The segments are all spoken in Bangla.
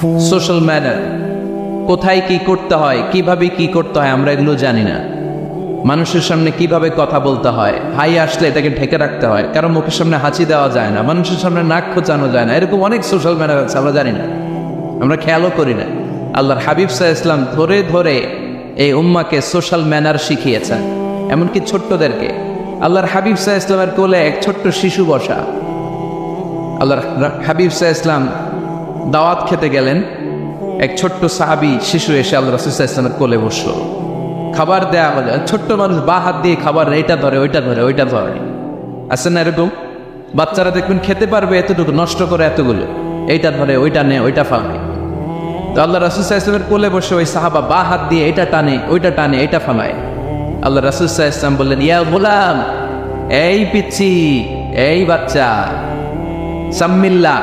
সোশ্যাল ম্যানার, কোথায় কি করতে হয়, কিভাবে কি করতে হয় আমরা এগুলো জানি না। মানুষের সামনে কিভাবে কথা বলতে হয়, হাই আসলে এটাকে ঢেকে রাখতে হয়, কারো মুখের সামনে হাঁচি দেওয়া যায় না, মানুষের সামনে নাক খোঁচানো যায় না, এরকম অনেক সোশ্যাল ম্যানার আছে আমরা জানি না, আমরা খেয়ালও করি না। আল্লাহর হাবিব সাল্লাল্লাহু আলাইহি ওয়াসাল্লাম ধরে ধরে এই উম্মাকে সোশ্যাল ম্যানার শিখিয়েছেন, এমনকি ছোট্টদেরকে। আল্লাহর হাবিব সাল্লাল্লাহু আলাইহি ওয়াসাল্লামের কোলে এক ছোট্ট শিশু বসা। আল্লাহর হাবিব সাল্লাল্লাহু আলাইহি ওয়াসাল্লাম দাওয়াত খেতে গেলেন, এক ছোট্ট সাহাবী শিশু এসে আল্লাহ রাসূল সাল্লাল্লাহু আলাইহি ওয়াসাল্লামের কোলে বসলো। খাবার দেয়া হলো, ছোট্ট মানুষ বা হাত দিয়ে খাবার এইটা ধরে ওইটা ধরে ওইটা ধরে, আছে না এরকম? বাচ্চারা দেখবেন খেতে পারবে এতটুকু, নষ্ট করে এতগুলো, এইটা ধরে ওইটা নে ওইটা ফালায়। তো আল্লাহ রাসূল সাল্লাল্লাহু আলাইহি ওয়াসাল্লামের কোলে বসে ওই সাহাবা বা হাত দিয়ে এইটা টানে ওইটা টানে এইটা ফালায়। আল্লাহ রাসূল সাল্লাল্লাহু আলাইহি ওয়াসাল্লাম বললেন, ইয়া গোলাম, এই পিচ্ছি, এই বাচ্চা, সাম্মিল্লাহ,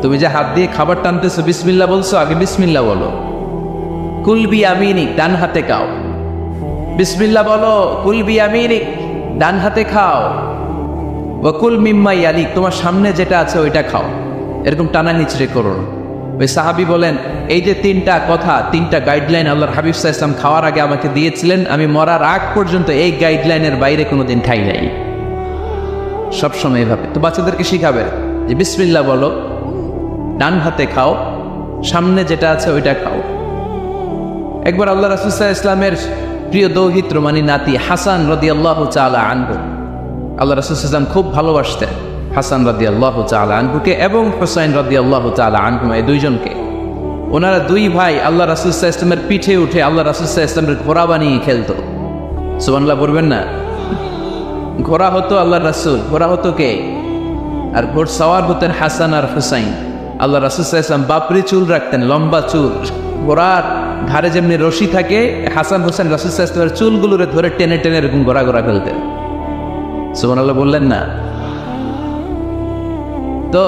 তুমি যে হাত দিয়ে খাবার টানতেছো বিসমিল্লাহ বলছো, আগে বিসমিল্লাহ বলো। কুলবি আমিনিক, ডান হাতে খাও, বিসমিল্লাহ বলো। কুলবি আমিনিক, ডান হাতে খাও। ওয়াকুল মিম্মা ইয়ালিক, তোমার সামনে যেটা আছে ওইটা খাও। এরকম টানা নিচড়ে করো। ওই সাহাবী বলেন, এই যে তিনটা কথা, তিনটা গাইডলাইন আল্লাহর হাবিব সাল্লাল্লাহু আলাইহি ওয়াসাল্লাম খাওয়ার আগে আমাকে দিয়েছিলেন, আমি মরার আগ পর্যন্ত এই গাইডলাইনের বাইরে কোনোদিন খাই নাই, সবসময় এভাবে। তো বাচ্চাদেরকে শিখাবে যে বিসমিল্লাহ বলো, ডান হাতে খাও, সামনে যেটা আছে ওইটা খাও। একবার আল্লাহ রাসূল সাল্লাল্লাহু আলাইহি ওয়াসাল্লামের প্রিয় দৌহিত্র মানে নাতি হাসান রাদিয়াল্লাহু তাআলা আনহু, আল্লাহ রাসূল সাল্লাল্লাহু আলাইহি ওয়াসাল্লাম খুব ভালোবাসতেন হাসান রাদিয়াল্লাহু তাআলা আনহুকে এবং হুসাইন রাদিয়াল্লাহু তাআলা আনহু, এই দুইজনকে। ওনারা দুই ভাই আল্লাহ রাসূল সাল্লাল্লাহু আলাইহি ওয়াসাল্লামের পিঠে উঠে আল্লাহ রাসূল সাল্লাল্লাহু আলাইহি ওয়াসাল্লামের ঘোড়া বানিয়ে খেলতো। সুবহানাল্লাহ বলবেন না? ঘোড়া হতো আল্লাহর রাসূল, ঘোড়া হতো কে? আর ঘোড়সওয়ার হতেন হাসান আর হুসাইন। আল্লাহ রাসূল সাল্লাল্লাহু আলাইহি ওয়াসাল্লাম বাপরি চুল রাখতেন, লম্বা চুল, ঘোড়ার ঘাড়ে যেমনি রশি থাকে, হাসান হোসেন রাসূল সাল্লাল্লাহু আলাইহি ওয়াসাল্লামের চুলগুলোরে ধরে টেনে টেনে এরকম ঘোড়া ঘোড়া ফেলতেন। সুবহানাল্লাহ বললেন না? তো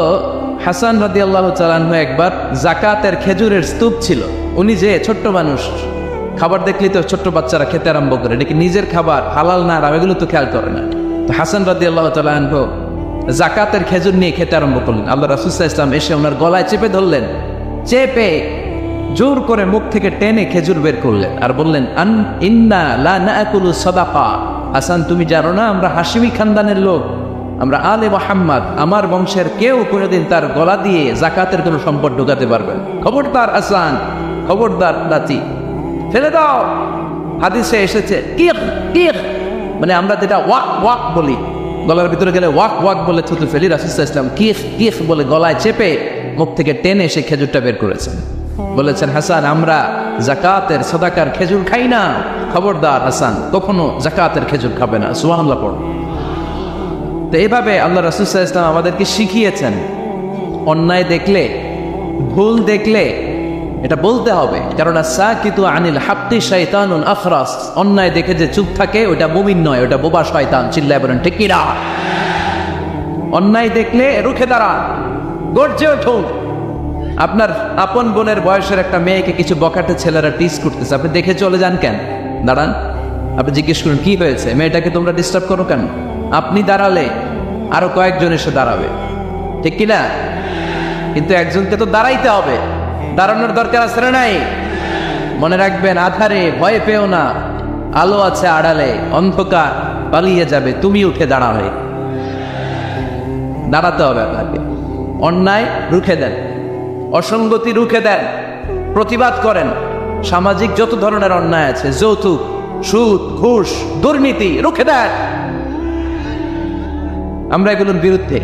হাসান রাদিয়াল্লাহু তাআলা আনহু একবার যাকাতের খেজুরের স্তূপ ছিল, উনি যে ছোট্ট মানুষ, খাবার দেখলেই তো ছোট্ট বাচ্চারা খেতে আরম্ভ করে, এটা কি নিজের খাবার, হালাল না হারাম এগুলো তো খেয়াল করে না। তো হাসান রাদিয়াল্লাহু তাআলা আনহু যাকাতের খেজুর নিয়ে খেতে আরম্ভ করলেন। আল্লাহ রাসূল সাল্লাল্লাহু আলাইহি ওয়াসাল্লাম এসে ওনার গলায় চেপে ধরলেন, চেপে জোর করে মুখ থেকে টেনে খেজুর বের করলেন আর বললেন, ইন্না লা নাকুলু সাদাকা, হাসান তুমি জানো না আমরা হাশিমি খানদানের লোক, আমরা আলে মুহাম্মদ, আমার বংশের কেউ কোনোদিন তার গলা দিয়ে যাকাতের কোনো সম্পদ ঢোকাতে পারবে না। খবরদার হাসান, খবরদার নাতি, ফেলে দাও। হাদিসে এসেছে কিক কিক, মানে আমরা যেটা ওয়াক ওয়াক বলি, গলার ভিতরে গেলে ওয়াক ওয়াক বলে থুতু ফেলি, রাসূল সাল্লাল্লাহু আলাইহি ওয়াসাল্লাম কিক কিক বলে গলায় চেপে মুখ থেকে টেনে সে খেজুরটা বের করেছেন। বলেছেন, হাসান আমরা যাকাতের সাদাকার খেজুর খাই না, খবরদার হাসান কখনো যাকাতের খেজুর খাবে না। সুবহানাল্লাহ পড়ো। তো এইভাবে আল্লাহ রাসূল সাল্লাল্লাহু আলাইহি ওয়াসাল্লাম আমাদেরকে শিখিয়েছেন, অন্যায় দেখলে, ভুল দেখলে এটা বলতে হবে, কারণ সাকিতু আনিল হাক্কি শাইতানুন আখরাস, অন্যায় দেখে যে চুপ থাকে ওটা মুমিন নয়, ওটা বোবা শয়তান। চিল্লায় বলেন ঠিক কি না? অন্যায় দেখলে রুখে দাঁড়ান, গর্জে উঠুন। আপনার আপন বোনের বয়সের একটা মেয়েকে কিছু বকাটে ছেলেরা টিস করতেছে, আপনি দেখে চলে যান কেন? দাঁড়ান, আপনি জিজ্ঞেস করুন কি হয়েছে, মেয়েটাকে তোমরা ডিস্টার্ব করো কেন? আপনি দাঁড়ালে আরো কয়েকজন এসে দাঁড়াবে, ঠিক কিনা? কিন্তু একজনকে তো দাঁড়াইতে হবে, দাঁড়ানোর দরকার আছে না নাই? মনে রাখবেন, আধারে ভয় পেও না, আলো আছে আড়ালে, অন্ধকার পালিয়ে যাবে, তুমি উঠে দাঁড়াবে। দাঁড়াতে হবে আপনাকে। অন্যায় রুখে দেন, অসঙ্গতি রুখে দেন, প্রতিবাদ করেন। সামাজিক যত ধরনের অন্যায় আছে, যৌতুক, সুদ, ঘুষ, দুর্নীতি, রুখে দেন। আমরা এগুলোর বিরুদ্ধে।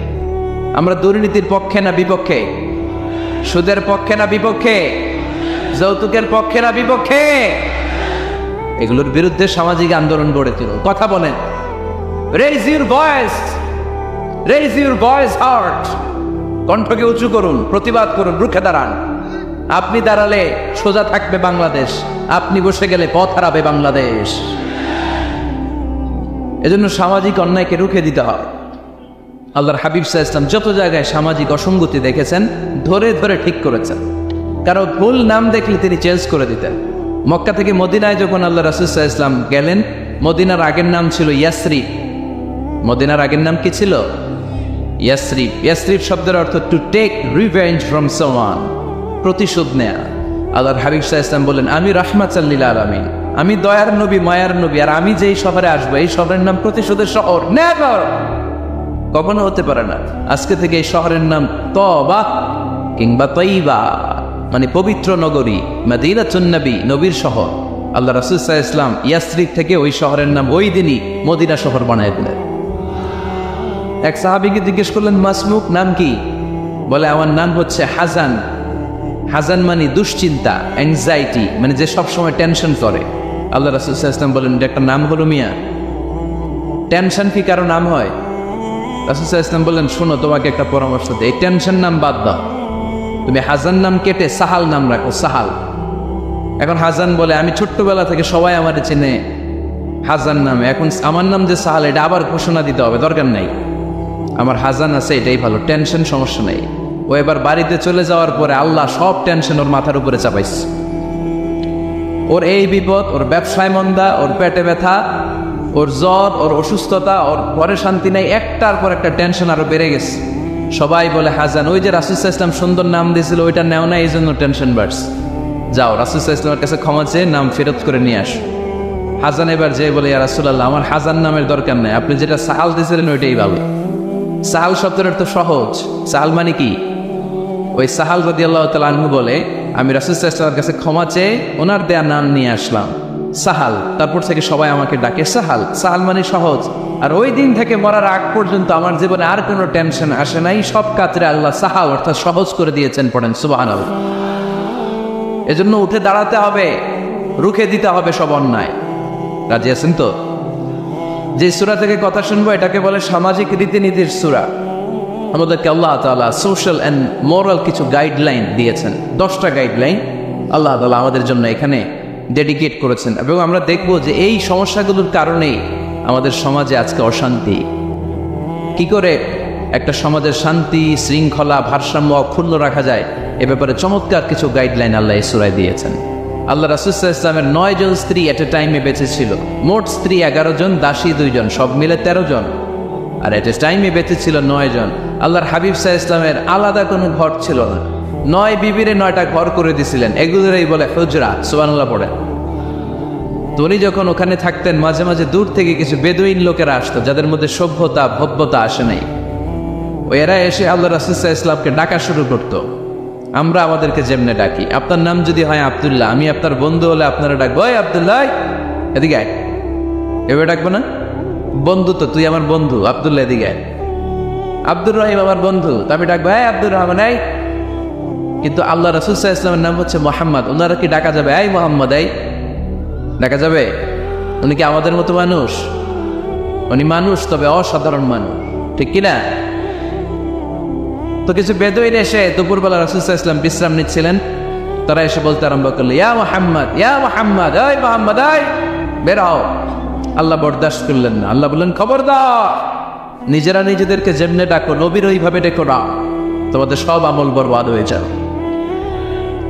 আমরা দুর্নীতির পক্ষে না বিপক্ষে? সুদের পক্ষে না বিপক্ষে? যৌতুকের পক্ষে না বিপক্ষে? এগুলোর বিরুদ্ধে সামাজিক আন্দোলন গড়ে তুলুন, কথা বলেন। Raise your voice, raise your voice heart, কণ্ঠকে উঁচু করুন, প্রতিবাদ করুন, রুখে দাঁড়ান। আপনি দাঁড়ালে সোজা থাকবে বাংলাদেশ, আপনি বসে গেলে পথ হারাবে বাংলাদেশ। এজন্য সামাজিক অন্যায়কে রুখে দিতে হয়। আল্লাহর হাবিব সাল্লাল্লাহু আলাইহি ওয়াসাল্লাম যত জায়গায় সামাজিক অসঙ্গতি দেখেছেন ধরে ধরে ঠিক করেছেন, কারো ভুল নাম দেখলে তিনি চেঞ্জ করে দিতেন। মক্কা থেকে মদিনায় যখন আল্লাহ রাসূল সাল্লাল্লাহু আলাইহি ওয়াসাল্লাম গেলেন, মদিনার আগের নাম ছিল ইয়াসরিব। মদিনার আগের নাম কি ছিল? ইয়াসরিব। ইয়াসরিব শব্দের অর্থ to take revenge from someone, প্রতিশোধ নেয়া। আল্লাহর হাবিব সাল্লাল্লাহু আলাইহি ওয়াসাল্লাম বললেন, আমি রাহমাতাল লিল আলামিন, আমি দয়ার নবী, মায়ার নবী, আর আমি যেই শহরে আসবো এই শহরের নাম প্রতিশোধের শহর। নেভার, কখনো হতে পারে না। আজকে থেকে এই শহরের নাম তবা কিংবা তৈবা, মানে পবিত্র নগরী, মদিনাতুন নবী, নবীর শহর। আল্লাহ রাসূল সাল্লাল্লাহু আলাইহি ওয়াসাল্লাম ইয়াসরিব থেকে ওই শহরের নাম ওই দিনই মদিনা শহর বানায় দিলেন। এক সাহাবীকে জিজ্ঞেস করলেন, মাসমুক, নাম কি? বলে, আমার নাম হচ্ছে হাজান। হাজান মানে দুশ্চিন্তা, অ্যাংজাইটি, মানে যে সবসময় টেনশন করে। আল্লাহ রাসূল সাল্লাল্লাহু আলাইহি ওয়াসাল্লাম বলেন, এটা একটা নাম হলো মিয়া? টেনশন কি কারো নাম হয়? রাসূল সাল্লাল্লাহু আলাইহি ওয়াসাল্লাম বললেন, শোনো, তোমাকে একটা পরামর্শ দেই, এই টেনশন নাম বাদ দাও, তুমি হাজান নাম কেটে সাহাল নাম রাখো, সাহাল। এখন হাজান বলে, আমি ছোট্টবেলা থেকে সবাই আমার চেনে হাজান নামে, এখন আমার নাম যে সাহাল, এটা আবার ঘোষণা দিতে হবে, দরকার নাই, আমার হাজান আছে, এটাই ভালো, টেনশন, সমস্যা নেই। ও এবার বাড়িতে চলে যাওয়ার পরে আল্লাহ সব টেনশন ওর মাথার উপরে চাপাইছে। ওর এই বিপদ, ওর ব্যবসায় মন্দা, ওর পেটে ব্যথা, ওর জ্বর, ওর অসুস্থতা, ওর পরে শান্তি নেই, একটার পর একটা টেনশন আরো বেড়ে গেছে। সবাই বলে হাজান, ওই যে রাসূল সাল্লাল্লাহু আলাইহি ওয়াসাল্লাম সুন্দর নাম দিয়েছিল ওইটা নেও না, এই জন্য টেনশন বাড়ছে, যাও রাসূল সাল্লাল্লাহু আলাইহি ওয়াসাল্লামের কাছে ক্ষমা চেয়ে নাম ফেরত করে নিয়ে আসো। হাজান এবার যে বলে, ইয়া রাসূলুল্লাহ, আমার হাজান নামের দরকার নেই, আপনি যেটা সাহাল দিয়েছিলেন ওইটাই ভালো। সাহাল শব্দটা তো সহজ। সাহাল মানে কি? ওই সাহাল রাদিয়াল্লাহু তাআলা আনহু বলে, আমি রাসূল সাল্লাল্লাহু আলাইহি ওয়াসাল্লামের কাছে ক্ষমা চেয়ে ওনার দেয়া নাম নিয়ে আসলাম, সাহাল। তারপর থেকে সবাই আমাকে ডাকে সাহাল। সাহাল মানে সহজ। আর ওই দিন থেকে মরার আগ পর্যন্ত আমার জীবনে আর কোনো টেনশন আসে নাই, সব কাতরে আল্লাহ সাহাল অর্থাৎ সহজ করে দিয়েছেন। পড়েন সুবহানাল্লাহ। এজন্য উঠে দাঁড়াতে হবে, রুখে দিতে হবে সব অন্যায়। রাজি আছেন তো? যে সূরা থেকে কথা শুনবো এটাকে বলে সামাজিক রীতিনীতির সূরা। আমাদেরকে আল্লাহ তাআলা সোশ্যাল অ্যান্ড মোরাল কিছু গাইডলাইন দিয়েছেন, 10টা গাইডলাইন আল্লাহ তাআলা আমাদের জন্য এখানে ডেডিকেট করেছেন। এবং আমরা দেখব যে এই সমস্যাগুলোর কারণেই আমাদের সমাজে আজকে অশান্তি। কি করে একটা সমাজের শান্তি, শৃঙ্খলা, ভারসাম্য অক্ষুণ্ণ রাখা যায়, এ ব্যাপারে চমৎকার কিছু গাইডলাইন আল্লাহ এই সূরায় দিয়েছেন। আল্লাহ রাসূল সাল্লাল্লাহু আলাইহি ওয়াসাল্লামের 9 জন স্ত্রী এট এ টাইমে বেঁচে ছিল। মোট স্ত্রী 11 জন, দাসী 2 জন, সব মিলে 13 জন। আর এট এ টাইমে বেঁচে ছিল 9 জন। আল্লাহর হাবিব সাল্লাল্লাহু আলাইহি ওয়াসাল্লামের আলাদা কোনো ঘর ছিল না। 9 বিবিরে 9টা ঘর করে দিছিলেন, এগুলোরই বলে হুজরা। সুবহানাল্লাহ পড়ে। তো উনি যখন ওখানে থাকতেন, মাঝে মাঝে দূর থেকে কিছু বেদুইন লোকেরা আসতো, যাদের মধ্যে সভ্যতা, ভব্যতা আসে নাই। এরা এসে আল্লাহ রাসূল সাল্লাল্লাহু আলাইহি ওয়াসাল্লামকে ডাকা শুরু করতো। আমরা আমাদেরকে যেমনে ডাকি, আপনার নাম যদি হয় আব্দুল্লাহ, আমি আপনার বন্ধু হলে আপনারা ডাকবো, ওই আব্দুল্লাহ এদিকে আয়। এভাবে ডাকবো না? বন্ধু তো, তুই আমার বন্ধু, আব্দুল্লাহ এদিকে আয়। আব্দুর রহিম আমার বন্ধু, তো আমি ডাকবো, এই আব্দুর রহমান এই। কিন্তু আল্লাহ রাসূল সাল্লাল্লাহু আলাইহি ওয়াসাল্লামের নাম হচ্ছে মুহাম্মদ, ওনারা কি ডাকা যাবে এই মুহাম্মদ এই? ডাকা যাবে? উনি কি আমাদের মতো মানুষ? উনি মানুষ, তবে অসাধারণ মানুষ, ঠিক কিনা? তো কিছু বেদুইন এসে দুপুরবেলা রাসূল সাল্লাল্লাহু আলাইহি ওয়াসাল্লাম বিশ্রাম নিচ্ছিলেন, তারা এসে বলতে আরম্ভ করলো, ইয়া মুহাম্মদ, ইয়া মুহাম্মদ, এই মুহাম্মদ এই, বের হও। আল্লাহ বরদাস্ত করলেন না। আল্লাহ বললেন, খবরদার, নিজেরা নিজেদেরকে যেমনে ডাকো নবীর ওইভাবে ডেকো না, তোমাদের সব আমল বরবাদ হয়ে যাবে।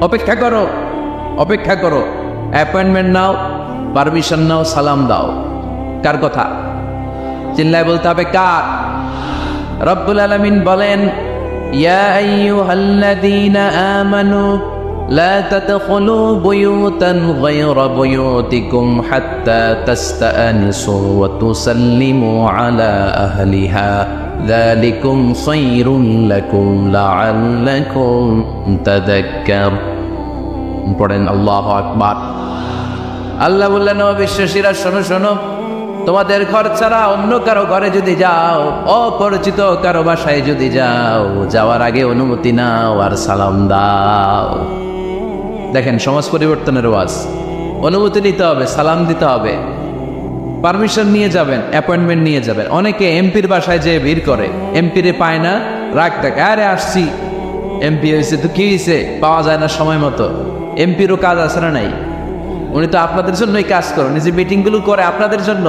অপেক্ষা করো, অপেক্ষা করো, অ্যাপয়েন্টমেন্ট নাও, পারমিশন নাও, সালাম দাও। কার কথা? চিল্লায় বলতে হবে কার? রব্বুল আলামিন বলেন, ইয়া আইয়ুহাল্লাযীনা আমানু লা তাদখুলু বুয়ুতান গায়রা বুয়ুতিকুম হাত্তা তাস্তানিসু ওয়া তুসাল্লিমু আলা আহলিহা যালিকুম খায়রুন লাকুম লাআল্লাকুম তাযাক্কারুন। পড়েন আল্লাহু আকবার। আল্লাহ বললেন, ও বিশ্বাসীরা শোনো শোনো, তোমাদের ঘর ছাড়া অন্য কারো ঘরে যদি যাও, অপরিচিত কারো বাসায় যদি যাও, যাওয়ার আগে অনুমতি নাও আর সালাম দাও। দেখেন সমাজ পরিবর্তনের ওয়াজ। অনুমতি নিতে হবে, সালাম দিতে হবে, পারমিশন নিয়ে যাবেন, অ্যাপয়েন্টমেন্ট নিয়ে যাবেন। অনেকে এমপির বাসায় যেয়ে ভিড় করে, এমপিরে পায় না, রাগ থাকে, আরে আসছি, এমপি হয়েছে তো কি হয়েছে, পাওয়া যায় না সময় মতো। এমপিরও কাজ আছে না নাই? উনি তো আপনাদের জন্যই কাজ করেন, যে মিটিংগুলো করে আপনাদের জন্য।